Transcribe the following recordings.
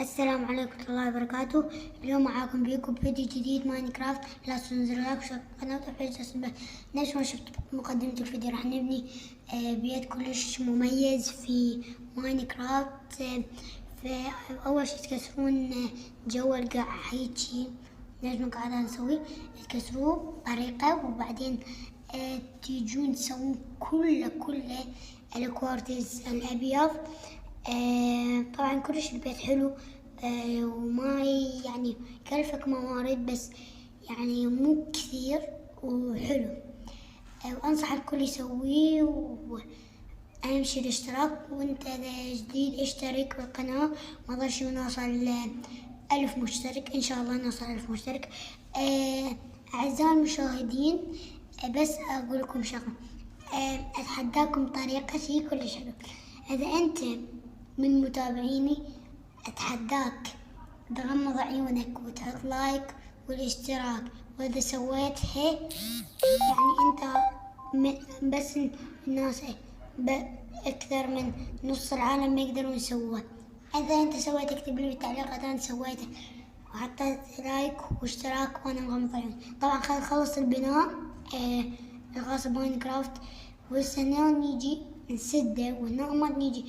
السلام عليكم ورحمة الله وبركاته. اليوم معاكم بيكم فيديو جديد ماينكرافت. لا تنزلوا لايك وشاركوا القناة وتفعيل الجرس. نفس ما شفتوا مقدمة الفيديو راح نبني بيت كلش مميز في ماينكرافت. فأول شي تكسرون جو القاع هيجي نفس ما قاعدين نسوي، تكسروه بطريقة وبعدين تيجون تسوون كله الكوارتز الأبيض. طبعا كلش البيت حلو، وما يعني يكلفك موارد بس يعني مو كثير وحلو، وانصح الكل يسويه. واهم شي الاشتراك، وانت اذا جديد اشترك بالقناة. ما ضلش نوصل 1000 مشترك، ان شاء الله نوصل 1000 مشترك. اعزائي المشاهدين، بس اقول لكم شغله، اتحداكم بطريقة شي كلش حلو. اذا انت من متابعيني اتحداك تغمض عيونك وتحط لايك والاشتراك، واذا سويتها يعني انت بس الناس اكثر من نص العالم ما يقدرون يسووها. اذا انت سويت اكتب لي بالتعليقات انا سويته وحطيت لايك واشتراك وانا مغمض عيوني. طبعا خلينا نخلص البناء الخاص بماينكرافت، وهسه نيجي نسده، وهنا نيجي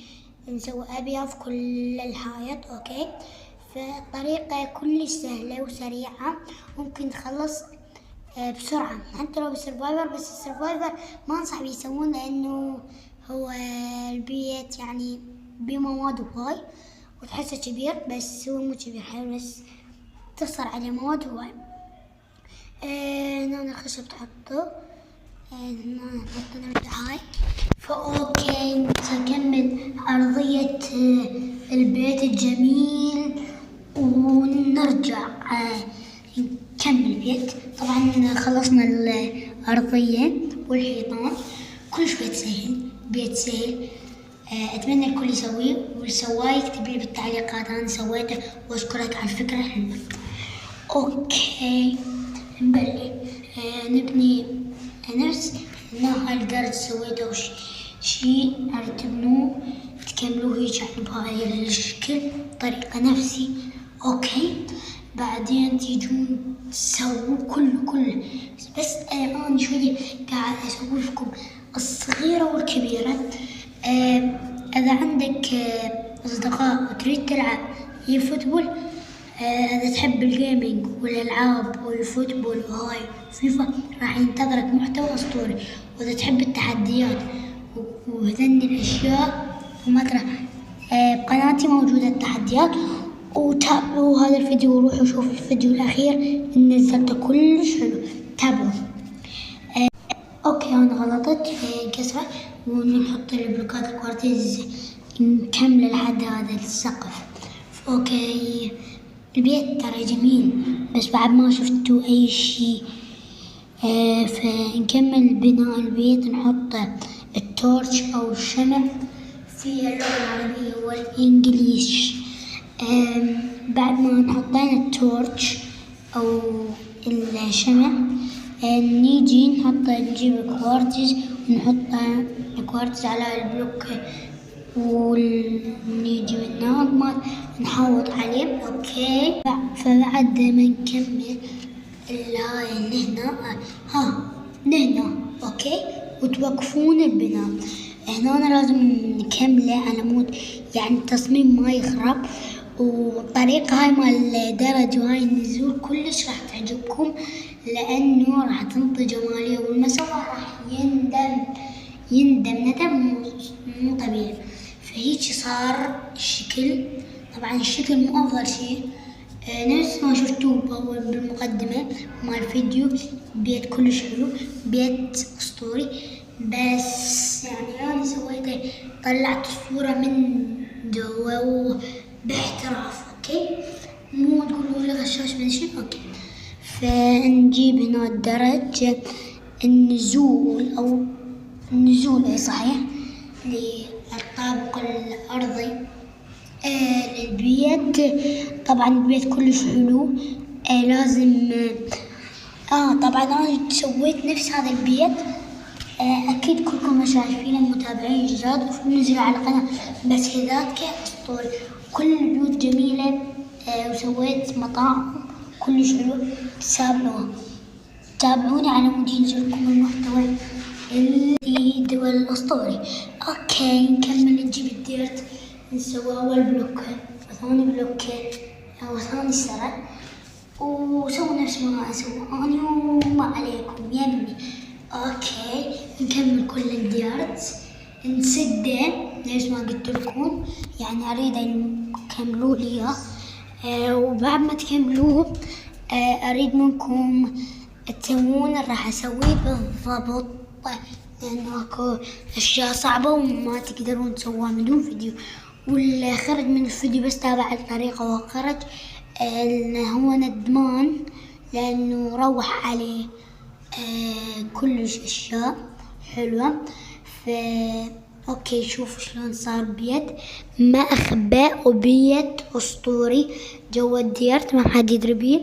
نسوي أبيض كل الحائط. أوكي، فطريقة كلش سهلة وسريعة ممكن تخلص بسرعة حتى لو بالسرفايفر. بس السرفايفر ما أنصح بيسوون لأنه هو البيت يعني بمواد هواي وتحسه كبير، بس هو مو كبير حلو، بس تخسر عليه مواد هواي. هنا الخشب تحطه، هنا نحط هاي. فأوكي نكمل أرضية البيت الجميل ونرجع نكمل البيت. طبعا خلصنا الأرضية والحيطان، كلش بيت سهل. أتمنى الكل يسويه، واللي سواه يكتب لي بالتعليقات أنا سويته وأشكرك على الفكرة الحلوة. أوكي نبلي نبني نفس هالدرج سويته شي تبنوه تكملوه هيك يعني بهاي الشكل طريقة نفسي. اوكي بعدين تيجون تسووا كله بس انا شوية قاعد اسوي لكم الصغيرة والكبيرة. اذا عندك اصدقاء وتريد تلعب فوتبول، اذا تحب الجيمنج والالعاب والفوتبول وهاي فيفا راح ينتظرك محتوى اسطوري. واذا تحب التحديات وهذني الاشياء ومثلا بقناتي موجودة التحديات. وتابعوا هذا الفيديو وروحوا شوفوا الفيديو الاخير اللي نزلته كلش حلو، تابعوا. اوكي انا غلطت في كسرة، ونحط البلوكات الكوارتيز نكمل لحد هذا السقف. اوكي البيت ترى جميل بس بعد ما شفتوا اي شي. فنكمل بناء البيت، نحط التورش او الشمع في اللغة العربية والانجليش. بعد ما نحطين التورش او الشمع نيجي نجيب الكوارتز ونحط الكوارتز على البلوك، ونيجي من هنا نحوط عليه. اوكي فبعد ما نكمل الهاي اللي هنا اوكي وتوقفون البناء. هنا لازم نكمله على مود يعني التصميم ما يخرب. والطريقة هاي مال الدرج وهاي النزول كلش راح تعجبكم، لانه راح تنطي جمالية والمسوى راح يندم ندم مو طبيعي. فهيك صار الشكل. طبعا الشكل مو افضل شيء، نفس ما شفتوه بالمقدمة مال الفيديو. بيت كلش حلو، بيت اسطوري، بس يعني انا سويته طلعت الصورة من جوا باحتراف. اوكي مو تقولوا لي غشاش من شي. اوكي فنجيب هنا الدرج النزول اي صحيح للطابق الارضي للبيت. طبعا البيت كلش حلو. لازم طبعا انا سويت نفس هذا البيت. اكيد كلكم شايفين المتابعين الجداد ونزلوا على القناة، بس هذاك اسطوري كل البيوت جميلة. وسويت مطاعم كلش حلو. تابعوني على مود ينزلكم المحتوى الجديد والأسطوري. اوكي نكمل. نجيب الديرت نسوي أول بلوكة وثاني بلوكة وثاني سرع، وسووا نفس ما أسوي أنا وما عليكم يا ابني. اوكي نكمل كل الديرت نسده ليش ما قلت لكم، يعني أريد أن تكملوه لي. وبعد ما تكملوه أريد منكم تسوون راح أسويه بالضبط، لأنه أكو أشياء صعبة وما تقدرون تسووها من دون فيديو. واللي خرج من الفيديو بس تابع الطريقة وخرج هو ندمان لأنه روح عليه كلش أشياء حلوة. اوكي شوفوا شلون صار بيت ما اخباه، وبيت اسطوري جوا الديرت ما حد يدري بيه.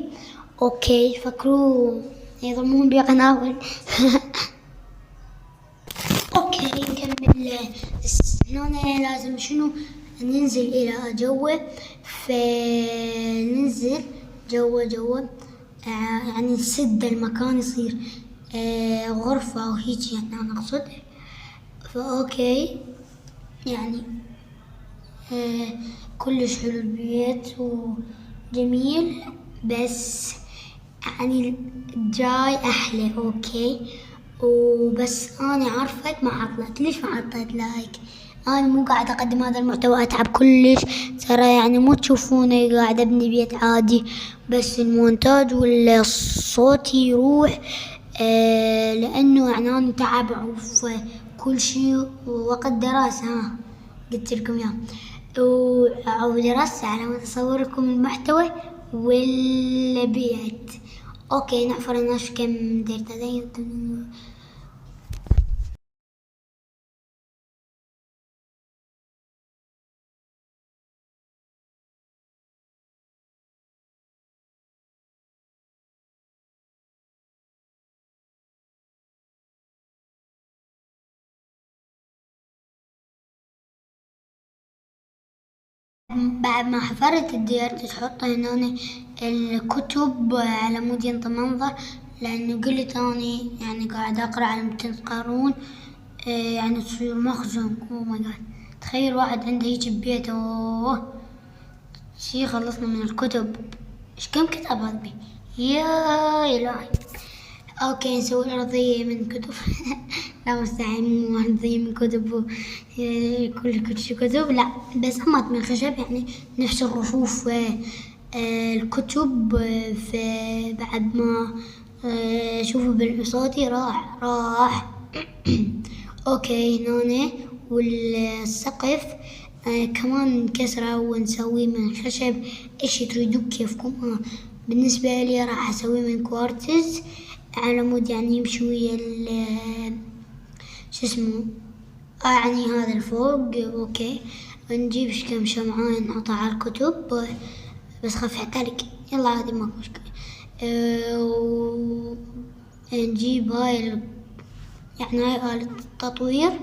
اوكي فكروا يضمون بيه قناة. اوكي نكمل. هنا لازم شنو ننزل الى جوه، فننزل جوه يعني نسد المكان يصير غرفة او هيك، يعني انا اقصد. فأوكي يعني كلش حلو البيت وجميل، بس يعني الجاي أحلى. أوكي وبس أنا عارفك ما حطيت ليش ما حطيت لايك. أنا مو قاعدة أقدم هذا المحتوى أتعب كلش ترى، يعني مو تشوفوني قاعدة أبني بيت عادي، بس المونتاج والصوت يروح لأنه يعني أنا تعب في كل شيء ووقت دراسة قلت لكم يا ودراسة على ما أصور لكم المحتوى والبيت. أوكي نحفر الناس كم درت هذا. بعد ما حفرت الدير تحط هنا الكتب على مود ينطي منظر، لأنه قلت أني يعني قاعد أقرأ على 200 قارون يعني تصير مخزن. أوه ماي جاد تخيل واحد عنده هيك ببيته. أوه شي خلصنا من الكتب. إيش كم كتاب هذا بي يا إلهي. اوكي نسوي الأرضية من كتب. لا مستحيل مو أرضية من كتب كل كتب لا، بس أمات من خشب يعني نفس الرفوف الكتب. بعد ما شوفوا بالصوتي راح. اوكي هنا والسقف كمان نكسره ونسويه من خشب. ايش تريدوا كيفكم. بالنسبة لي راح اسويه من كوارتز على مود يعني يمشي ويا شو اسمه يعني هذا الفوق. اوكي نجيب كم شمعة نحطها على الكتب بس خاف يحترق. يلا عادي ماكو مشكلة. نجيب هاي يعني هاي آلة التطوير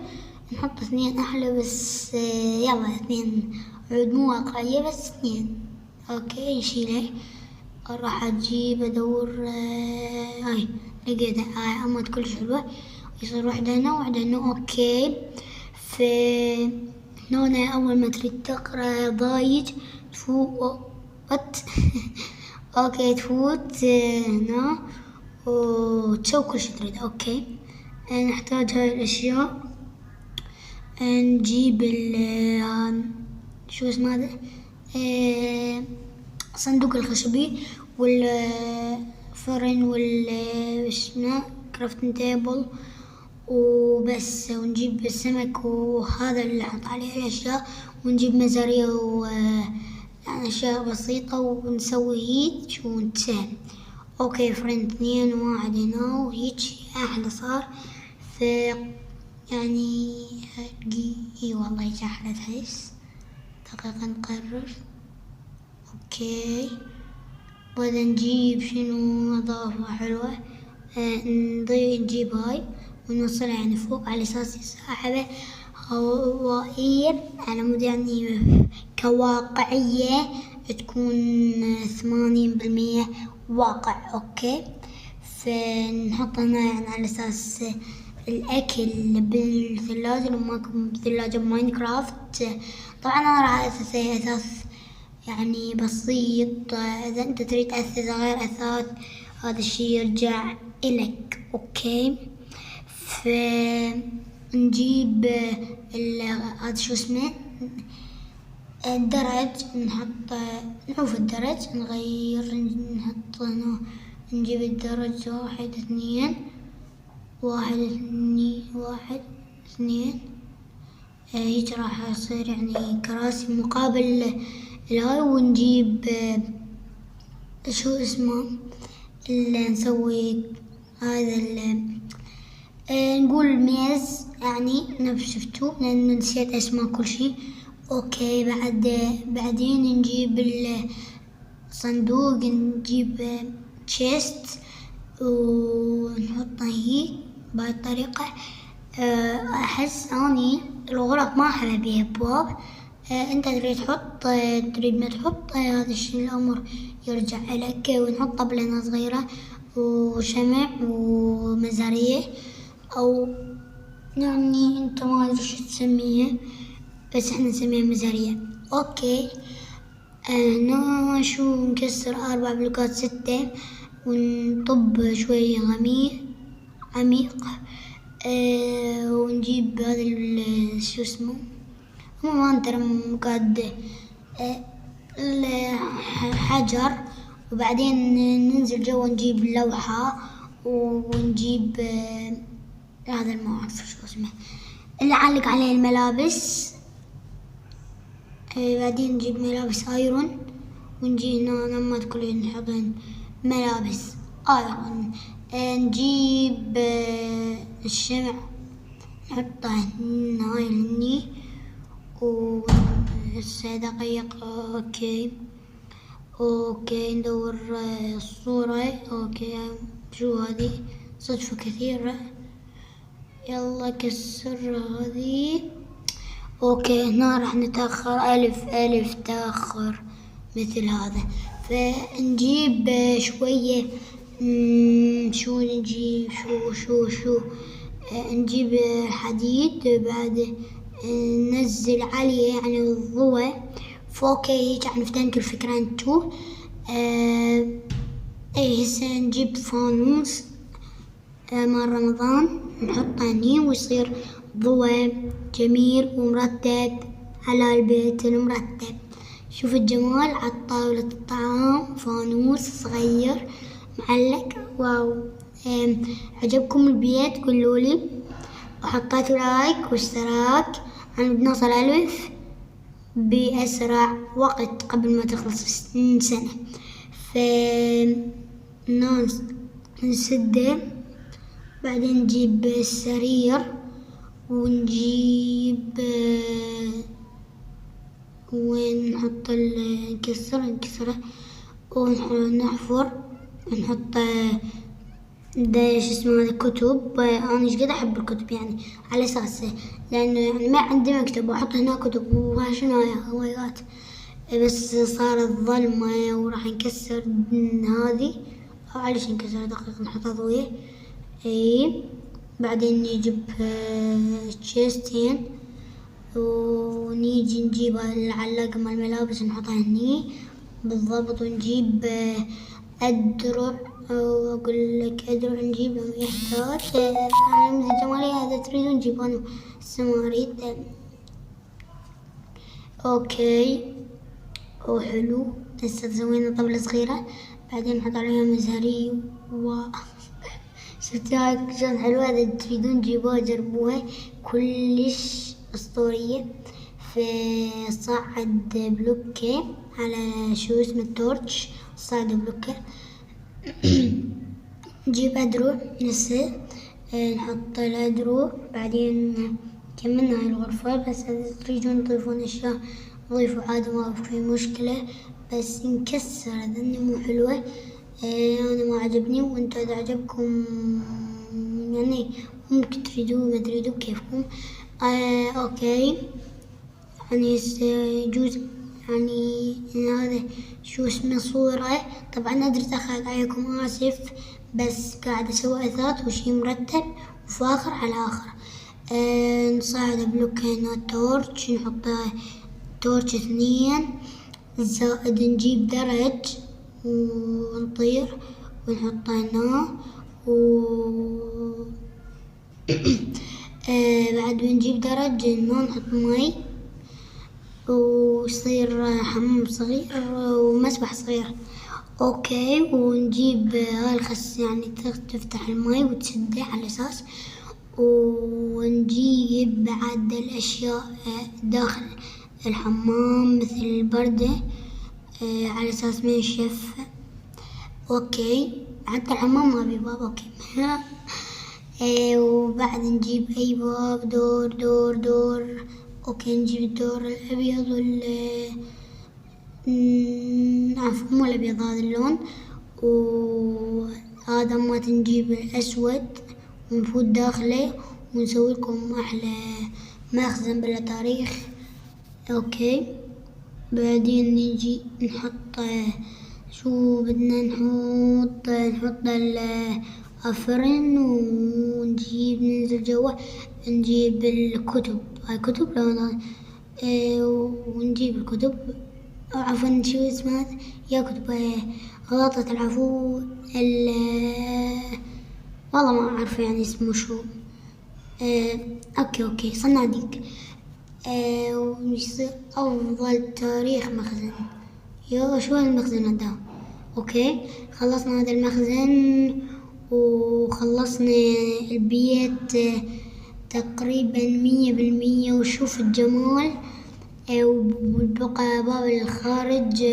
نحط 2 أحلى، بس يلا 2 عود مو واقعية بس 2. اوكي نشيلها. راح اجيب ادور هاي لقيتها هاي امات كلش حلوة. يصير وحدة هنا وحدة هنا. اوكي هنا اول ما تريد تقرا ضايج تفوت اوكي تفوت هنا وتسوي كل شي تريد. اوكي نحتاج هاي الاشياء. نجيب شو اسمه هذا صندوق الخشبي والفرن اسمه كرافتنج تيبل وبس. ونجيب السمك وهذا اللي نحط عليه الاشياء، ونجيب مزارية يعني اشياء بسيطة ونسوي هيك ونتسهل. اوكي فرن 2 1 هنا وهيك احلى صار. يعني اي والله هيك احلى تحس. دقيقة نقرر. اوكي بدنا نجيب شنو اضافة حلوة. نجيب هاي ونوصلها يعني فوق على اساس يسحبه هوائية على مود يعني كواقعية تكون 80% واقع. أوكي، فنحط هنا يعني على أساس الأكل بالثلاجة لما أكون بالثلاجة بماينكرافت. طبعا أنا راح أساسه أثاث يعني بسيط. إذا أنت تريد أثاث غير أثاث هذا الشي يرجع إلك. أوكي، فنجيب هذا شو اسمه الدرج، نشوف الدرج نغير نحط هنا، نجيب الدرج 1 2 1 2 هيك راح يصير يعني كراسي مقابل الهاي. ونجيب شو اسمه اللي نسوي هذا نقول ميز يعني نفس شفتوا لأن نسيت اسماء كل شي. اوكي، بعدين نجيب الصندوق، نجيب تشيست ونحطه هيك بهاي الطريقة. احس اني الغرف ما احب بيها ابواب. انت تريد ما تحط هذا الشي الامر يرجع لك. ونحط طبلة صغيرة وشمع ومزارية او يعني انت ما ادري شو تسميها بس احنا نسميها مزارية. اوكي، هنا شو نكسر 4 بلوكات 6 ونطب شوية عميق. ونجيب هذا شو اسمه ما انتر مقاد الحجر. وبعدين ننزل جوا نجيب لوحة ونجيب هذا ما اعرف شو اسمه اللي علق عليه الملابس. بعدين نجيب ملابس ايرون ونجي هنا لما تكون نحط ملابس ايرون. نجيب الشمع نحطه هاي هني دقيق. اوكي ندور الصورة. اوكي شو هذه صدفة كثيرة. يلا كسر هذه. اوكي هنا راح نتأخر ألف تأخر مثل هذا. فنجيب شوية شو نجيب شو نجيب حديد. بعد ننزل عليه يعني الضوء فوق هيك يعني فهمت الفكرة انتو. هسه نجيب فانوس مال رمضان نحطه هني ويصير ضوء جميل ومرتب على البيت المرتب. شوف الجمال على طاولة الطعام فانوس صغير معلق. واو، عجبكم البيت قولولي وحطيتوا لايك واشتراك. أنا بنوصل 1000 بأسرع وقت قبل ما تخلص السنة. نسده. بعدين نجيب السرير ونجيب ونحط نكسره ونحفر ونحط ده شو اسمه هذا كتب. انا ايش قد احب الكتب يعني على اساس لانه يعني ما عندي مكتب واحط هنا كتب وشنو هوايات. بس صارت ظلمة وراح نكسر هذه. معلش نكسر دقيقة نحط ضوية. بعدين نجيب تشيستين ونيجي نجيب العلاقة مع الملابس نحطها هني بالضبط. ونجيب الدرع واقول لك ادرع نجيبه يحتاج رمز جمالي. هذا تريدون نجيبونه السماريد. اوكي وحلو. هسه سوينا طبلة صغيرة بعدين نحط عليها مزهري شفتها شلون حلوة. إذا تريدون تجيبوها جربوها كلش أسطورية. صعد بلوكة على شو اسمه التورتش صعد بلوكة. نجيب أدرو نحط الأدرو. بعدين كملنا هاي الغرفة. بس إذا تريدون تضيفون أشياء ضيفوا عادي ما في مشكلة بس نكسر إذا مو حلوة. أنا ما عجبني وأنتوا إذا عجبكم يعني ممكن تريدوه ما تريدوه كيفكم. اوكي. يعني يجوز يعني إن هذا شو اسمه صورة. طبعا أدري تأخرت عليكم، آسف، بس قاعد أسوي أثاث وشي مرتب وفاخر على آخر. نصعد بلوك هنا تورش، نحط تورش 2 زائد نجيب درج ونطير ونحطه هنا بعد بنجيب درج هنا نحط مي ويصير حمام صغير ومسبح صغير. اوكي، ونجيب هاي يعني تفتح المي وتسده على اساس، ونجيب بعد الاشياء داخل الحمام مثل البردة على اساس ما ينشف. اوكي، حتى الحمام ما بيه باب. اوكي وبعد نجيب اي باب دور. اوكي، نجيب الدور الابيض عفوا مو الابيض، هذا اللون، وهذا ما نجيب الاسود ونفوت داخله ونسوي لكم احلى مخزن بلا تاريخ. اوكي، بعدين نجي نحط شو بدنا نحط الفرن، ونجيب ننزل جوا نجيب الكتب. هاي كتب لونها ونجيب الكتب، أو عفوا شو اسمها يا كتب غلطة العفو والله ما أعرف يعني اسمه شو. اوكي صناديق. ويصير أفضل تاريخ مخزن. يا شو هالمخزن هذا؟ اوكي، خلصنا هذا المخزن وخلصنا البيت تقريبا 100%. وشوف الجمال. وبقى باب الخارج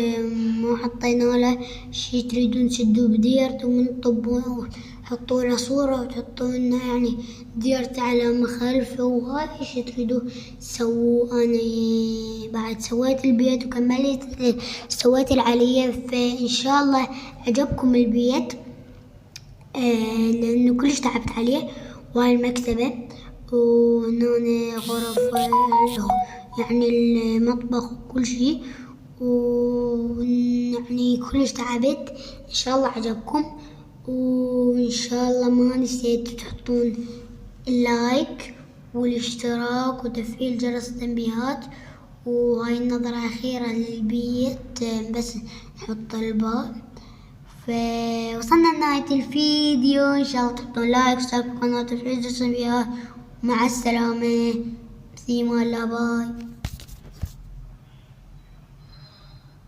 ما حطينا له شي، تريدون تشدوه بديرت ومن حطوا له صورة وتحطوا لنا يعني ديرت على مخالفه، وهاي شي تريدوه سووا. أنا بعد سويت البيت وكملت سويت العلية، فإن شاء الله عجبكم البيت لأنه كلش تعبت عليه. وهاي المكتبة، وهنا غرف يعني المطبخ وكل شي، ويعني كلش تعبت. إن شاء الله عجبكم، وإن شاء الله ما نسيتوا تحطون اللايك والاشتراك وتفعيل جرس التنبيهات. وهاي النظرة أخيرة للبيت بس نحط الباب. فوصلنا لنهاية الفيديو، إن شاء الله تحطون لايك واشتراك بالقناة وتفعيل جرس التنبيهات. مع السلامة، في أمان الله، باي.